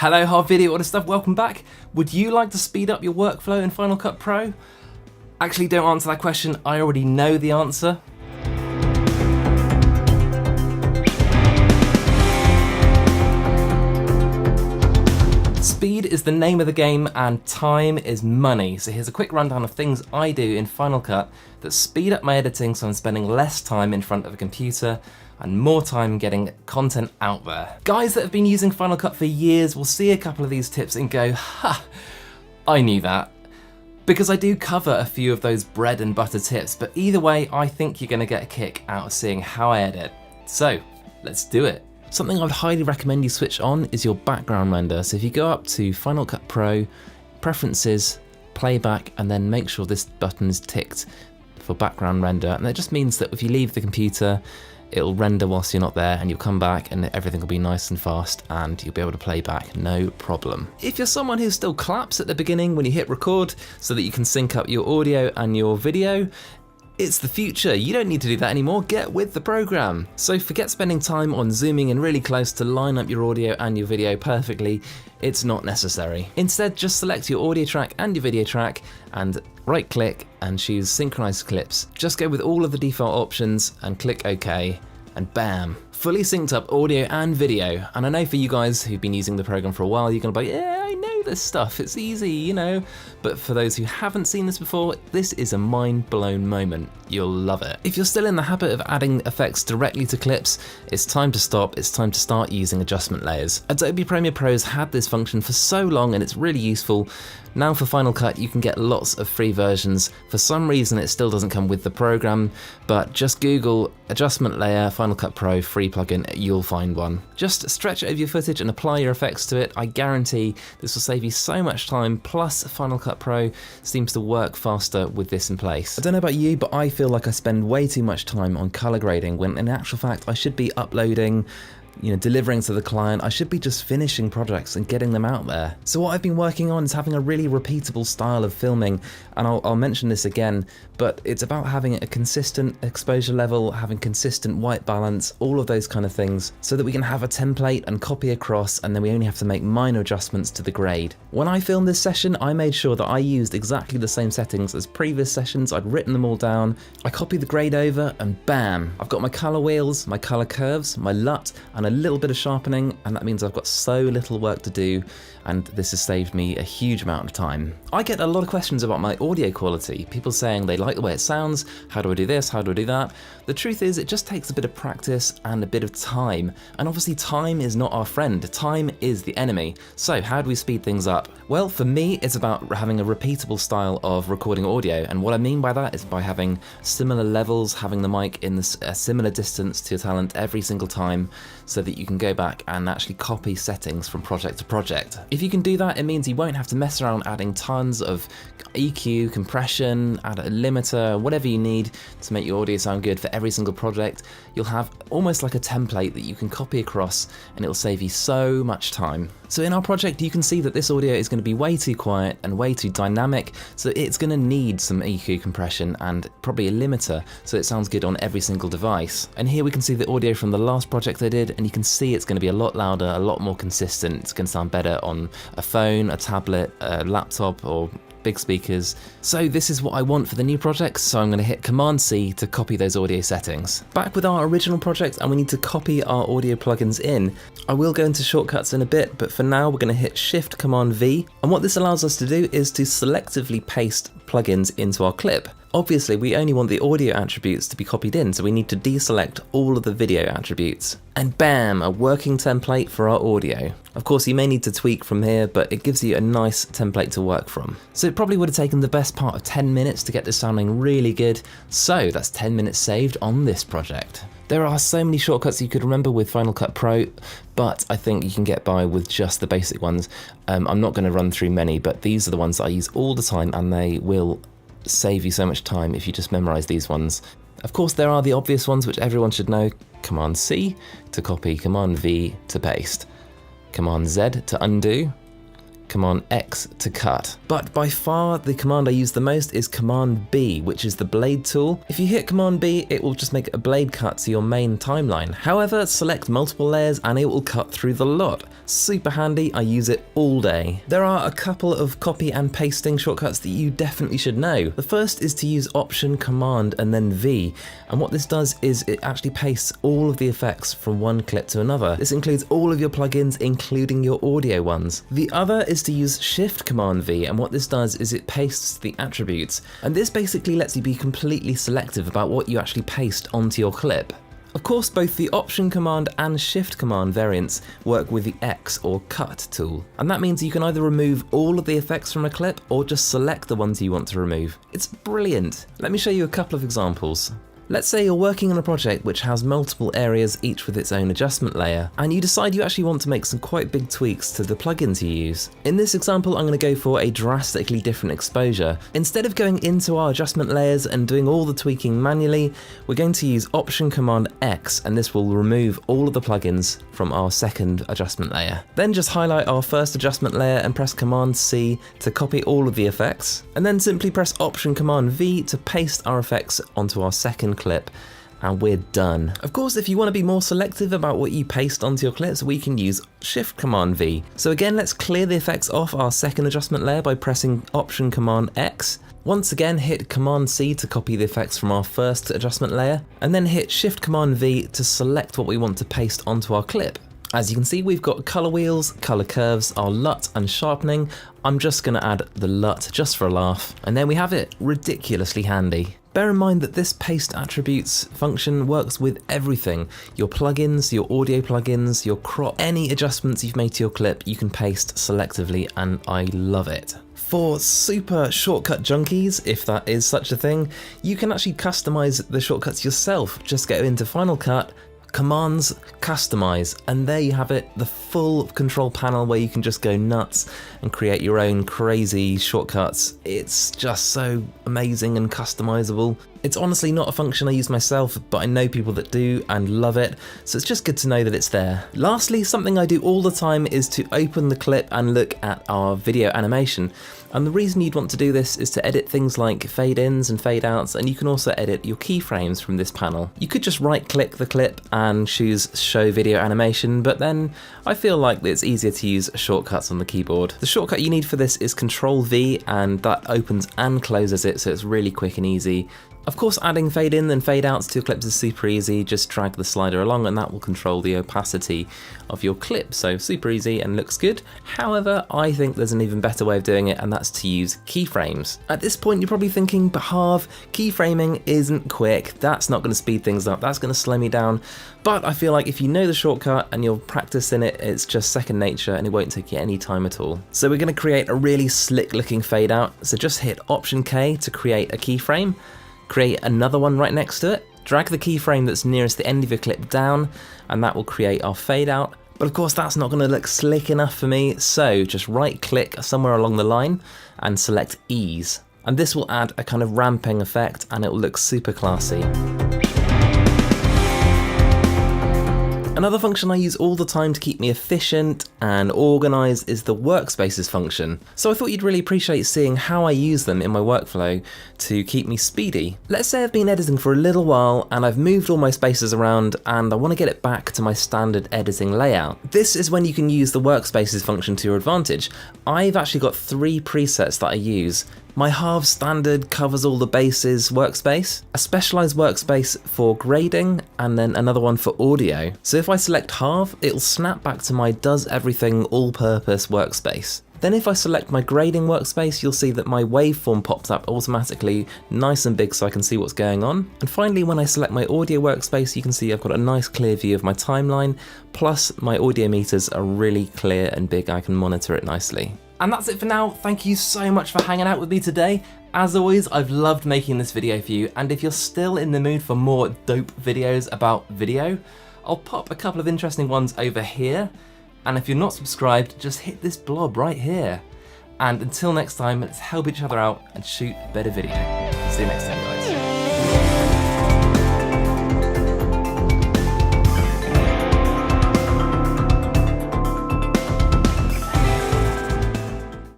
Hello, hard video order stuff, welcome back. Would you like to speed up your workflow in Final Cut Pro? Actually, don't answer that question, I already know the answer. Speed is the name of the game and time is money. So here's a quick rundown of things I do in Final Cut that speed up my editing so I'm spending less time in front of a computer and more time getting content out there. Guys that have been using Final Cut for years will see a couple of these tips and go, ha, I knew that. Because I do cover a few of those bread and butter tips, but either way, I think you're gonna get a kick out of seeing how I edit. So, let's do it. Something I would highly recommend you switch on is your background render. So if you go up to Final Cut Pro, Preferences, Playback, and then make sure this button is ticked for background render. And that just means that if you leave the computer, it'll render whilst you're not there and you'll come back and everything will be nice and fast and you'll be able to play back, no problem. If you're someone who still claps at the beginning when you hit record so that you can sync up your audio and your video, it's the future, you don't need to do that anymore, get with the program. So forget spending time on zooming in really close to line up your audio and your video perfectly, it's not necessary. Instead, just select your audio track and your video track and right click and choose Synchronize Clips. Just go with all of the default options and click OK and bam, fully synced up audio and video. And I know for you guys who've been using the program for a while, you're gonna be like, yeah, I know this stuff, it's easy, you know. But for those who haven't seen this before, this is a mind-blown moment. You'll love it. If you're still in the habit of adding effects directly to clips, it's time to stop, it's time to start using adjustment layers. Adobe Premiere Pro has had this function for so long and it's really useful. Now for Final Cut, you can get lots of free versions. For some reason, it still doesn't come with the program, but just Google Adjustment Layer Final Cut Pro free plugin, you'll find one. Just stretch over your footage and apply your effects to it. I guarantee this will save you so much time, plus Final Cut Pro seems to work faster with this in place. I don't know about you, but I feel like I spend way too much time on color grading when in actual fact I should be uploading, delivering to the client. I should be just finishing projects and getting them out there. So what I've been working on is having a really repeatable style of filming, and I'll mention this again, but it's about having a consistent exposure level, having consistent white balance, all of those kind of things, so that we can have a template and copy across, and then we only have to make minor adjustments to the grade. When I filmed this session, I made sure that I used exactly the same settings as previous sessions. I'd written them all down, I copied the grade over, and bam, I've got my color wheels, my color curves, my LUT, and a little bit of sharpening, and that means I've got so little work to do, and this has saved me a huge amount of time. I get a lot of questions about my audio quality, people saying they like the way it sounds, how do I do this, how do I do that? The truth is it just takes a bit of practice and a bit of time, and obviously time is not our friend, time is the enemy. So how do we speed things up? Well, for me it's about having a repeatable style of recording audio, and what I mean by that is by having similar levels, having the mic in a similar distance to your talent every single time, so that you can go back and actually copy settings from project to project. If you can do that, it means you won't have to mess around adding tons of EQ, compression, add a limiter, whatever you need to make your audio sound good for every single project. You'll have almost like a template that you can copy across, and it'll save you so much time. So in our project, you can see that this audio is going to be way too quiet and way too dynamic, so it's going to need some EQ compression and probably a limiter so it sounds good on every single device. And here we can see the audio from the last project I did, and you can see it's going to be a lot louder, a lot more consistent. It's going to sound better on a phone, a tablet, a laptop, or big speakers. So this is what I want for the new project, so I'm going to hit Command-C to copy those audio settings. Back with our original project, and we need to copy our audio plugins in. I will go into shortcuts in a bit, but for now we're going to hit Shift-Command-V, and what this allows us to do is to selectively paste plugins into our clip. Obviously, we only want the audio attributes to be copied in, so we need to deselect all of the video attributes. And bam, a working template for our audio. Of course, you may need to tweak from here, but it gives you a nice template to work from. So it probably would have taken the best part of 10 minutes to get this sounding really good, so that's 10 minutes saved on this project. There are so many shortcuts you could remember with Final Cut Pro, but I think you can get by with just the basic ones. I'm not going to run through many, but these are the ones that I use all the time, and they will save you so much time if you just memorize these ones. Of course, there are the obvious ones which everyone should know. Command-C to copy, Command-V to paste, Command-Z to undo, Command X to cut. But by far the command I use the most is Command B, which is the blade tool. If you hit Command B, it will just make a blade cut to your main timeline. However, select multiple layers and it will cut through the lot. Super handy, I use it all day. There are a couple of copy and pasting shortcuts that you definitely should know. The first is to use Option, Command and then V, and what this does is it actually pastes all of the effects from one clip to another. This includes all of your plugins, including your audio ones. The other is to use Shift Command V, and what this does is it pastes the attributes, and this basically lets you be completely selective about what you actually paste onto your clip. Of course, both the Option Command and Shift Command variants work with the X or Cut tool, and that means you can either remove all of the effects from a clip or just select the ones you want to remove. It's brilliant. Let me show you a couple of examples. Let's say you're working on a project which has multiple areas, each with its own adjustment layer, and you decide you actually want to make some quite big tweaks to the plugins you use. In this example, I'm going to go for a drastically different exposure. Instead of going into our adjustment layers and doing all the tweaking manually, we're going to use Option Command X, and this will remove all of the plugins from our second adjustment layer. Then just highlight our first adjustment layer and press Command C to copy all of the effects, and then simply press Option Command V to paste our effects onto our second clip, and we're done. Of course, if you want to be more selective about what you paste onto your clips, we can use Shift Command V. So again, let's clear the effects off our second adjustment layer by pressing Option Command X. Once again, hit Command C to copy the effects from our first adjustment layer, and then hit Shift Command V to select what we want to paste onto our clip. As you can see, we've got color wheels, color curves, our LUT and sharpening. I'm just going to add the LUT just for a laugh, and there we have it, ridiculously handy. Bear in mind that this paste attributes function works with everything. Your plugins, your audio plugins, your crop, any adjustments you've made to your clip, you can paste selectively, and I love it. For super shortcut junkies, if that is such a thing, you can actually customize the shortcuts yourself. Just go into Final Cut, Commands, Customize, and there you have it, the full control panel where you can just go nuts and create your own crazy shortcuts. It's just so amazing and customizable. It's honestly not a function I use myself, but I know people that do and love it, so it's just good to know that it's there. Lastly, something I do all the time is to open the clip and look at our video animation. And the reason you'd want to do this is to edit things like fade-ins and fade-outs, and you can also edit your keyframes from this panel. You could just right-click the clip and choose Show Video Animation, but then I feel like it's easier to use shortcuts on the keyboard. The shortcut you need for this is Control-V, and that opens and closes it, so it's really quick and easy. Of course, adding fade in and fade outs to your clips is super easy. Just drag the slider along and that will control the opacity of your clip. So super easy and looks good. However, I think there's an even better way of doing it, and that's to use keyframes. At this point, you're probably thinking, Bhav, keyframing isn't quick. That's not going to speed things up. That's going to slow me down. But I feel like if you know the shortcut and you're practicing it, it's just second nature and it won't take you any time at all. So we're going to create a really slick looking fade out. So just hit Option K to create a keyframe. Create another one right next to it, drag the keyframe that's nearest the end of your clip down, and that will create our fade out. But of course that's not going to look slick enough for me, so just right click somewhere along the line and select ease. And this will add a kind of ramping effect and it will look super classy. Another function I use all the time to keep me efficient and organised is the workspaces function. So I thought you'd really appreciate seeing how I use them in my workflow to keep me speedy. Let's say I've been editing for a little while and I've moved all my spaces around and I want to get it back to my standard editing layout. This is when you can use the workspaces function to your advantage. I've actually got 3 presets that I use. My halve standard covers all the bases workspace, a specialized workspace for grading, and then another one for audio. So if I select halve, it'll snap back to my does everything all-purpose workspace. Then if I select my grading workspace, you'll see that my waveform pops up automatically, nice and big so I can see what's going on. And finally, when I select my audio workspace, you can see I've got a nice clear view of my timeline, plus my audio meters are really clear and big, I can monitor it nicely. And that's it for now. Thank you so much for hanging out with me today. As always, I've loved making this video for you, and if you're still in the mood for more dope videos about video, I'll pop a couple of interesting ones over here, and if you're not subscribed, just hit this blob right here. And until next time, let's help each other out and shoot a better video. See you next time, guys.